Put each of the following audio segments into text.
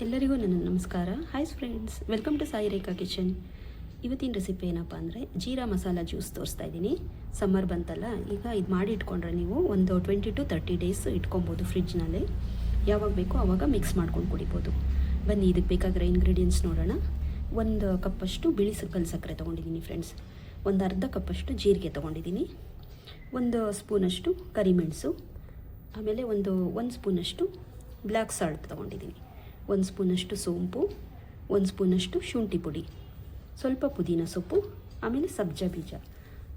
ಎಲ್ಲರಿಗೂ ನನ್ನ ನಮಸ್ಕಾರ. Hi friends, welcome to Sai Rekha kitchen. ಇವತ್ತಿನ ರೆಸಿಪಿ ಏನಪ್ಪ ಅಂದರೆ ಜೀರಾ ಮಸಾಲ ಜ್ಯೂಸ್ ತೋರಿಸ್ತಾ ಇದ್ದೀನಿ. ಸಮ್ಮರ್ ಬಂತಲ್ಲ, ಈಗ ಇದು ಮಾಡಿ ಇಟ್ಕೊಂಡ್ರೆ ನೀವು ಒಂದು 20 to 30 ಡೇಸ್ ಇಟ್ಕೊಬೋದು ಫ್ರಿಡ್ಜ್ನಲ್ಲಿ. ಯಾವಾಗ ಬೇಕೋ ಆವಾಗ ಮಿಕ್ಸ್ ಮಾಡ್ಕೊಂಡು ಕುಡಿಬೋದು. ಬನ್ನಿ ಇದಕ್ಕೆ ಬೇಕಾಗಿರೋ ಇಂಗ್ರೀಡಿಯೆಂಟ್ಸ್ ನೋಡೋಣ. 1 ಕಪ್ಪಷ್ಟು ಬಿಳಿ ಕಲ್ಲು ಸಕ್ಕರೆ ತೊಗೊಂಡಿದ್ದೀನಿ ಫ್ರೆಂಡ್ಸ್. ಒಂದು ಅರ್ಧ ಕಪ್ಪಷ್ಟು ಜೀರಿಗೆ ತೊಗೊಂಡಿದ್ದೀನಿ. 1 ಸ್ಪೂನಷ್ಟು ಕರಿಮೆಣಸು, ಆಮೇಲೆ ಒಂದು ಸ್ಪೂನಷ್ಟು ಬ್ಲ್ಯಾಕ್ ಸಾಲ್ಟ್ ತೊಗೊಂಡಿದ್ದೀನಿ. 1 ಸ್ಪೂನಷ್ಟು ಸೋಂಪು, 1 ಸ್ಪೂನಷ್ಟು ಶುಂಠಿ ಪುಡಿ, ಸ್ವಲ್ಪ ಪುದೀನ ಸೊಪ್ಪು, ಆಮೇಲೆ ಸಬ್ಜಾ ಬೀಜ,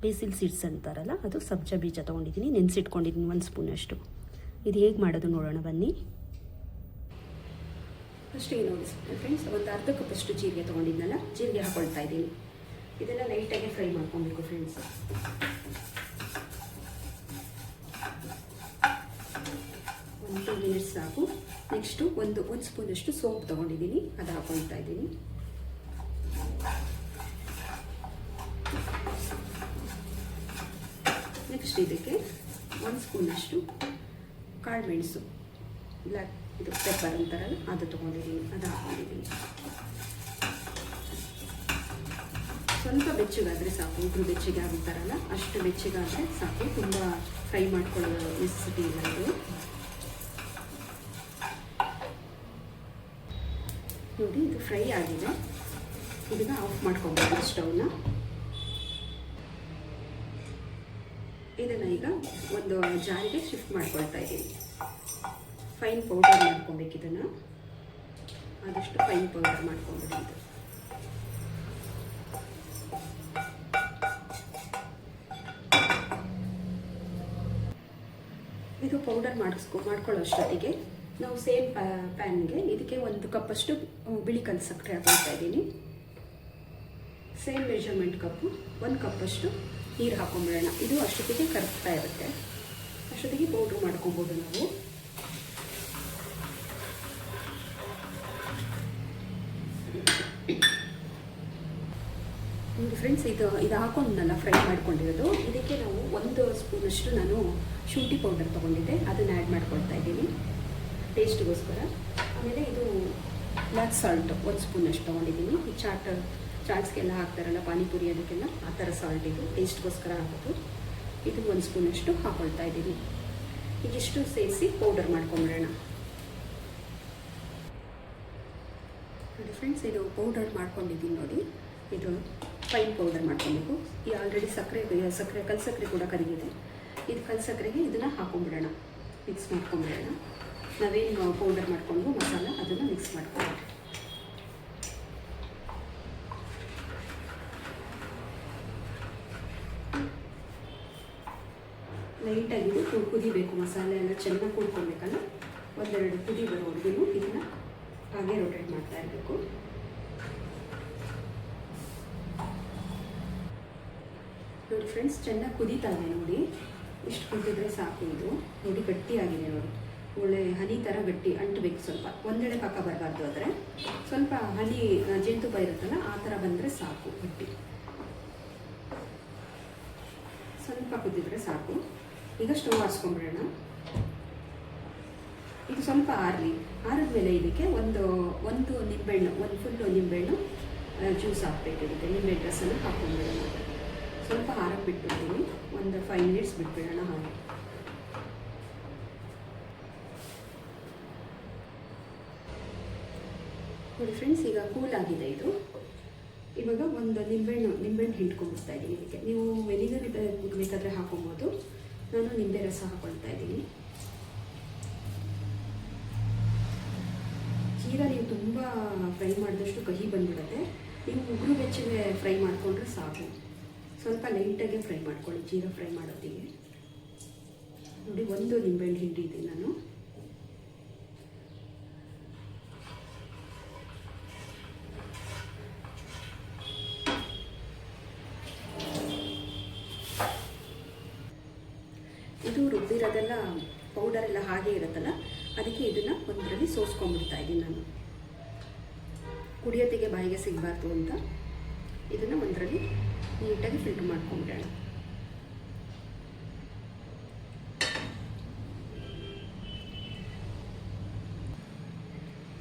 ಬೇಸಿಲ್ ಸೀಡ್ಸ್ ಅಂತಾರಲ್ಲ ಅದು ಸಬ್ಜಾ ಬೀಜ ತೊಗೊಂಡಿದ್ದೀನಿ, ನೆನೆಸಿಟ್ಕೊಂಡಿದ್ದೀನಿ 1 ಸ್ಪೂನಷ್ಟು. ಇದು ಹೇಗೆ ಮಾಡೋದು ನೋಡೋಣ ಬನ್ನಿ. ಫಸ್ಟ್ ಏನು ನೋಡಿ ಫ್ರೆಂಡ್ಸ್, ಒಂದು ಅರ್ಧ ಕಪ್ಪಷ್ಟು ಜೀರಿಗೆ ತೊಗೊಂಡಿದ್ನಲ್ಲ, ಜೀರಿಗೆ ಹಾಕೊಳ್ತಾ ಇದ್ದೀನಿ. ಇದೆಲ್ಲ ಲೈಟಾಗಿ ಫ್ರೈ ಮಾಡ್ಕೊಬೇಕು ಫ್ರೆಂಡ್ಸ್. ಒಂದು 2 ಮಿನಿಟ್ಸ್ ಸಾಕು. ನೆಕ್ಸ್ಟು ಒಂದು ಸ್ಪೂನಷ್ಟು ಸೋಂಪು ತೊಗೊಂಡಿದ್ದೀನಿ, ಅದು ಹಾಕೊಳ್ತಾ ಇದ್ದೀನಿ. ನೆಕ್ಸ್ಟ್ ಇದಕ್ಕೆ 1 ಸ್ಪೂನಷ್ಟು ಕಾಳು ಮೆಣಸು, ಬ್ಲ್ಯಾಕ್ ಇದು ಪೆಪ್ಪರ್ ಅಂತಾರಲ್ಲ ಅದು ತೊಗೊಂಡಿದ್ದೀನಿ, ಅದು ಹಾಕೊಂಡಿದ್ದೀನಿ. ಸ್ವಲ್ಪ ಬೆಚ್ಚಗಾದರೆ ಸಾಕು, ಒಬ್ಬರು ಬೆಚ್ಚಗೆ ಆಗುತ್ತಾರಲ್ಲ ಅಷ್ಟು ಬೆಚ್ಚಗಾದರೆ ಸಾಕು, ತುಂಬ ಫ್ರೈ ಮಾಡ್ಕೊಳ್ಳೋ ನೆಸೆಸಿಟಿ ಇಲ್ಲ ಇದು. ನೋಡಿ ಇದು ಫ್ರೈ ಆಗಿದೆ. ಇದನ್ನು ಆಫ್ ಮಾಡ್ಕೊಬೋದು ಸ್ಟವ್ನ. ಇದನ್ನು ಈಗ ಒಂದು ಜಾರಿಗೆ ಶಿಫ್ಟ್ ಮಾಡ್ಕೊಳ್ತಾ ಇದ್ದೀನಿ. ಫೈನ್ ಪೌಡರ್ ಮಾಡ್ಕೊಬೇಕು, ಇದನ್ನು ಆದಷ್ಟು ಫೈನ್ ಪೌಡರ್ ಮಾಡ್ಕೊಂಬಿಡಿ. ಇದು ಪೌಡರ್ ಮಾಡ್ಕೊಳ್ಳೋ ಅಷ್ಟೊತ್ತಿಗೆ ನಾವು ಸೇಮ್ ಪ್ಯಾನ್ಗೆ ಇದಕ್ಕೆ 1 ಕಪ್ಪಷ್ಟು ಬಿಳಿ ಕಲ್ಲು ಸಕ್ಕರೆ ಹಾಕೊಳ್ತಾ ಇದ್ದೀನಿ. ಸೇಮ್ ಮೆಜರ್ಮೆಂಟ್ ಕಪ್ಪು 1 ಕಪ್ಪಷ್ಟು ನೀರು ಹಾಕೊಂಡ್ಬಿಡೋಣ. ಇದು ಅಷ್ಟೊತ್ತಿಗೆ ಕರಗ್ತಾ ಇರುತ್ತೆ, ಅಷ್ಟೊತ್ತಿಗೆ ಪೌಡ್ರ್ ಮಾಡ್ಕೊಬೋದು ನಾವು. ನೋಡಿ ಫ್ರೆಂಡ್ಸ್, ಇದು ಹಾಕೊಂಡಲ್ಲ ಫ್ರೈ ಮಾಡ್ಕೊಂಡಿರೋದು, ಇದಕ್ಕೆ ನಾವು 1 ಸ್ಪೂನಷ್ಟು ನಾನು ಶುಂಠಿ ಪೌಡರ್ ತೊಗೊಂಡಿದ್ದೆ, ಅದನ್ನು ಆ್ಯಡ್ ಮಾಡ್ಕೊಳ್ತಾ ಇದ್ದೀನಿ ಟೇಸ್ಟ್ಗೋಸ್ಕರ. ಆಮೇಲೆ ಇದು ಬ್ಲ್ಯಾಕ್ ಸಾಲ್ಟ್ 1 ಸ್ಪೂನಷ್ಟು ತೊಗೊಂಡಿದ್ದೀನಿ. ಈ ಚಾಟ್ಸ್ಗೆಲ್ಲ ಹಾಕ್ತಾರಲ್ಲ ಪಾನಿಪುರಿ ಅದಕ್ಕೆಲ್ಲ ಆ ಥರ ಸಾಲ್ಟ್ ಇದು ಟೇಸ್ಟ್ಗೋಸ್ಕರ ಹಾಕೋದು. ಇದು 1 ಸ್ಪೂನಷ್ಟು ಹಾಕ್ಕೊಳ್ತಾ ಇದ್ದೀನಿ. ಇದಿಷ್ಟು ಸೇರಿಸಿ ಪೌಡರ್ ಮಾಡ್ಕೊಂಬಿಡೋಣ. ನೋಡಿ ಫ್ರೆಂಡ್ಸ್, ಇದು ಪೌಡರ್ ಮಾಡ್ಕೊಂಡಿದ್ದೀನಿ ನೋಡಿ. ಇದು ಫೈನ್ ಪೌಡರ್ ಮಾಡ್ಕೊಬೇಕು. ಈ ಆಲ್ರೆಡಿ ಕಲ್ಲು ಸಕ್ಕರೆ ಕೂಡ ಕರಿಗಿದೆ. ಇದು ಕಲ್ಲು ಸಕ್ಕರೆಗೆ ಇದನ್ನು ಹಾಕೊಂಡ್ಬಿಡೋಣ, ಮಿಕ್ಸ್ ಮಾಡ್ಕೊಂಬಿಡೋಣ. ನಾವೇನು ಪೌಡರ್ ಮಾಡಿಕೊಂಡು ಮಸಾಲ ಅದನ್ನು ಮಿಕ್ಸ್ ಮಾಡ್ಕೊಳ್ಳೋಣ. ಲೈಟಾಗಿ ಕುದಿಬೇಕು, ಮಸಾಲೆ ಎಲ್ಲ ಚೆನ್ನಾಗಿ ಕೂಡ್ಕೊಳ್ಬೇಕಲ್ಲ. 1-2 ಕುದಿ ಬರೋವರೆಗೂ ಇದನ್ನು ಹಾಗೆ ರೊಟೇಟ್ ಮಾಡ್ತಾ ಇರಬೇಕು. ನೋಡಿ ಫ್ರೆಂಡ್ಸ್, ಚೆನ್ನಾಗಿ ಕುದೀತಾ ಇದೆ ನೋಡಿ. ಇಷ್ಟು ಕುದಿದ್ರೆ ಸಾಕು. ಇದು ನೋಡಿ ಗಟ್ಟಿಯಾಗಿದೆ ನೋಡಿ, ಒಳ್ಳೆ ಹನಿ ಥರ ಗಟ್ಟಿ ಅಂಟಬೇಕು. ಸ್ವಲ್ಪ ಒಂದೆಡೆ ಪಕ್ಕ ಬರಬಾರ್ದು, ಆದರೆ ಸ್ವಲ್ಪ ಹನಿ ಜೇನುತುಪ್ಪ ಇರುತ್ತಲ್ಲ ಆ ಥರ ಬಂದರೆ ಸಾಕು. ಗಟ್ಟಿ ಸ್ವಲ್ಪ ಕುದಿದ್ರೆ ಸಾಕು. ಈಗ ಸ್ಟವ್ ಆರಿಸ್ಕೊಂಡ್ಬಿಡೋಣ. ಇದು ಸ್ವಲ್ಪ ಆರಿದ್ಮೇಲೆ ಇದಕ್ಕೆ ಒಂದು ನಿಂಬೆಹಣ್ಣು, ಫುಲ್ಲು ನಿಂಬೆಹಣ್ಣು ಜ್ಯೂಸ್ ಹಾಕಬೇಕು. ಇದಕ್ಕೆ ನಿಂಬೆಹಣ್ಣು ರಸನ ಹಾಕ್ಕೊಂಡ್ಬಿಡೋಣ. ಸ್ವಲ್ಪ ಹಾರಕ್ಕೆ ಬಿಟ್ಬಿಡ್ತೀನಿ, ಒಂದು 5 ಮಿನಿಟ್ಸ್ ಬಿಟ್ಬಿಡೋಣ ಹಾಗೆ. ನೋಡಿ ಫ್ರೆಂಡ್ಸ್, ಈಗ ಕೂಲ್ ಆಗಿದೆ ಇದು. ಇವಾಗ ಒಂದು ನಿಂಬೆಹಣ್ಣು ಹಿಂಡ್ಕೊಂಡ್ಬಿಡ್ತಾ ಇದ್ದೀನಿ. ಇದಕ್ಕೆ ನೀವು ವೆನಿಗರ್ ಬೇಕಾದರೆ ಹಾಕೊಬೋದು, ನಾನು ನಿಂಬೆ ರಸ ಹಾಕ್ಕೊಳ್ತಾ ಇದ್ದೀನಿ. ಜೀರಾ ನೀವು ತುಂಬ ಫ್ರೈ ಮಾಡಿದಷ್ಟು ಕಹಿ ಬಂದ್ಬಿಡುತ್ತೆ. ನೀವು ಉಗುರು ಬೆಚ್ಚಗೆ ಫ್ರೈ ಮಾಡಿಕೊಂಡ್ರೆ ಸಾಕು. ಸ್ವಲ್ಪ ಲೈಟಾಗಿ ಫ್ರೈ ಮಾಡ್ಕೊಳ್ಳಿ ಜೀರಾ ಫ್ರೈ ಮಾಡೋದಿಗೆ. ನೋಡಿ 1 ನಿಂಬೆಹಣ್ಣು ಹಿಂಡಿದ್ದೀನಿ ನಾನು. ಇದು ರುಬ್ಬಿರೋದೆಲ್ಲ ಪೌಡರೆಲ್ಲ ಹಾಗೆ ಇರುತ್ತಲ್ಲ, ಅದಕ್ಕೆ ಇದನ್ನು ಒಂದರಲ್ಲಿ ಸೋಸ್ಕೊಂಡ್ಬಿಡ್ತಾ ಇದ್ದೀನಿ ನಾನು. ಕುಡಿಯೋತ್ತಿಗೆ ಬಾಯಿಗೆ ಸಿಗಬಾರ್ದು ಅಂತ ಇದನ್ನು ಒಂದರಲ್ಲಿ ನೀಟಾಗಿ ಫಿಲ್ಟರ್ ಮಾಡ್ಕೊಂಡ್ಬಿಡೋಣ.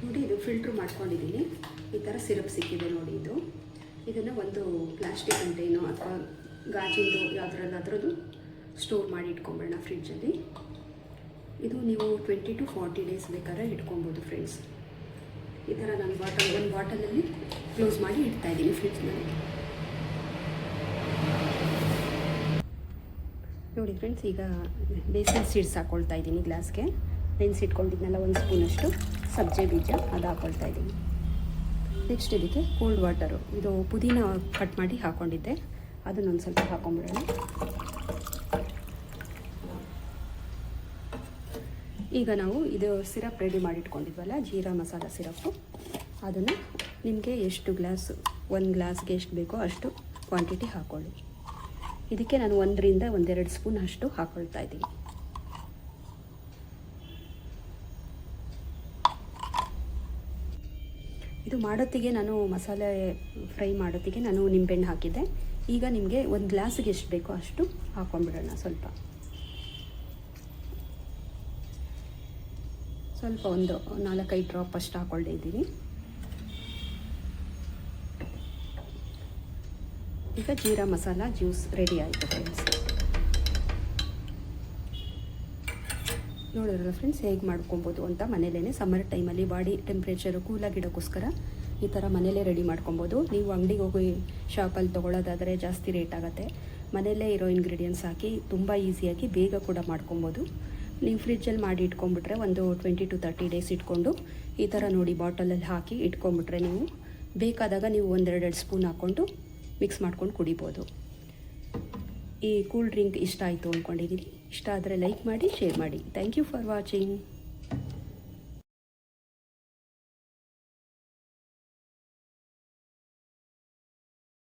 ನೋಡಿ ಇದು ಫಿಲ್ಟ್ರ್ ಮಾಡ್ಕೊಂಡಿದ್ದೀನಿ. ಈ ಥರ ಸಿರಪ್ ಸಿಕ್ಕಿದೆ ನೋಡಿ. ಇದನ್ನು ಒಂದು ಪ್ಲಾಸ್ಟಿಕ್ ಕಂಟೈನೋ ಅಥವಾ ಗಾಜಿಂದು ಯಾವುದ್ರಲ್ಲಾದ್ರೂ ಸ್ಟೋರ್ ಮಾಡಿ ಇಟ್ಕೊಂಬೇಡ ಫ್ರಿಡ್ಜಲ್ಲಿ. ಇದು ನೀವು 20 to 40 ಡೇಸ್ ಬೇಕಾದ್ರೆ ಇಟ್ಕೊಬೋದು ಫ್ರೆಂಡ್ಸ್. ಈ ಥರ ನಾನು ಒಂದು ಬಾಟಲಲ್ಲಿ ಕ್ಲೋಸ್ ಮಾಡಿ ಇಡ್ತಾಯಿದ್ದೀನಿ ಫ್ರಿಡ್ಜ್ನಲ್ಲಿ. ನೋಡಿ ಫ್ರೆಂಡ್ಸ್, ಈಗ ಬೇಸಿನ್ ಸೀಡ್ಸ್ ಹಾಕ್ಕೊಳ್ತಾ ಇದ್ದೀನಿ ಗ್ಲಾಸ್ಗೆ. ನೆನೆಸಿಟ್ಕೊಂಡಿದ್ನೆಲ್ಲ 1 ಸ್ಪೂನಷ್ಟು ಸಬ್ಜೆ ಬೀಜ ಅದು ಹಾಕ್ಕೊಳ್ತಾ ಇದ್ದೀನಿ. ನೆಕ್ಸ್ಟ್ ಇದಕ್ಕೆ ಕೋಲ್ಡ್ ವಾಟರು, ಇದು ಪುದೀನ ಕಟ್ ಮಾಡಿ ಹಾಕ್ಕೊಂಡಿದ್ದೆ, ಅದನ್ನೊಂದು ಸ್ವಲ್ಪ ಹಾಕ್ಕೊಂಬಿಡೋಣ. ಈಗ ನಾವು ಇದು ಸಿರಪ್ ರೆಡಿ ಮಾಡಿಟ್ಕೊಂಡಿದ್ವಲ್ಲ, ಜೀರಾ ಮಸಾಲ ಸಿರಪ್ಪು, ಅದನ್ನು ನಿಮಗೆ ಎಷ್ಟು ಗ್ಲಾಸು, 1 ಗ್ಲಾಸ್ಗೆ ಎಷ್ಟು ಬೇಕೋ ಅಷ್ಟು ಕ್ವಾಂಟಿಟಿ ಹಾಕ್ಕೊಳ್ಳಿ. ಇದಕ್ಕೆ ನಾನು 1 ರಿಂದ 1-2 ಸ್ಪೂನ್ ಅಷ್ಟು ಹಾಕ್ಕೊಳ್ತಾ ಇದ್ದೀನಿ. ಇದು ಮಾಡೋತ್ತಿಗೆ ನಾನು ಮಸಾಲೆ ಫ್ರೈ ಮಾಡೋತ್ತಿಗೆ ನಾನು ನಿಂಬೆಹಣ್ಣು ಹಾಕಿದ್ದೆ. ಈಗ ನಿಮಗೆ 1 ಗ್ಲಾಸಿಗೆ ಎಷ್ಟು ಬೇಕೋ ಅಷ್ಟು ಹಾಕ್ಕೊಂಡ್ಬಿಡೋಣ. ಸ್ವಲ್ಪ ಒಂದು 4-5 ಡ್ರಾಪ್ ಅಷ್ಟು ಹಾಕ್ಕೊಳ್ತಾ ಇದ್ದೀನಿ. ಈಗ ಜೀರಾ ಮಸಾಲ ಜ್ಯೂಸ್ ರೆಡಿ ಆಯಿತು ಫ್ರೆಂಡ್ಸ್. ನೋಡಿರಲ್ಲ ಫ್ರೆಂಡ್ಸ್, ಹೇಗೆ ಮಾಡ್ಕೊಬೋದು ಅಂತ ಮನೇಲೇ. ಸಮ್ಮರ್ ಟೈಮಲ್ಲಿ ಬಾಡಿ ಟೆಂಪ್ರೇಚರು ಕೂಲಾಗಿಡೋಕ್ಕೋಸ್ಕರ ಈ ಥರ ಮನೇಲೇ ರೆಡಿ ಮಾಡ್ಕೊಬೋದು. ನೀವು ಅಂಗಡಿಗೆ ಹೋಗಿ ಶಾಪಲ್ಲಿ ತೊಗೊಳ್ಳೋದಾದರೆ ಜಾಸ್ತಿ ರೇಟ್ ಆಗುತ್ತೆ. ಮನೆಯಲ್ಲೇ ಇರೋ ಇಂಗ್ರೀಡಿಯೆಂಟ್ಸ್ ಹಾಕಿ ತುಂಬ ಈಸಿಯಾಗಿ ಬೇಗ ಕೂಡ ಮಾಡ್ಕೊಬೋದು. ನೀವು ಫ್ರಿಡ್ಜಲ್ಲಿ ಮಾಡಿ ಇಟ್ಕೊಂಡ್ಬಿಟ್ರೆ ಒಂದು 20 to 30 ಡೇಸ್ ಇಟ್ಕೊಂಡು ಈ ಥರ ನೋಡಿ ಬಾಟಲಲ್ಲಿ ಹಾಕಿ ಇಟ್ಕೊಂಡ್ಬಿಟ್ರೆ ನೀವು ಬೇಕಾದಾಗ ನೀವು 1-2 ಸ್ಪೂನ್ ಹಾಕ್ಕೊಂಡು ಮಿಕ್ಸ್ ಮಾಡ್ಕೊಂಡು ಕುಡಿಬೋದು. ಈ ಕೂಲ್ ಡ್ರಿಂಕ್ ಇಷ್ಟ ಆಯಿತು ಅಂದ್ಕೊಂಡಿದ್ದೀನಿ. ಇಷ್ಟ ಆದರೆ ಲೈಕ್ ಮಾಡಿ, ಶೇರ್ ಮಾಡಿ. Thank you for watching.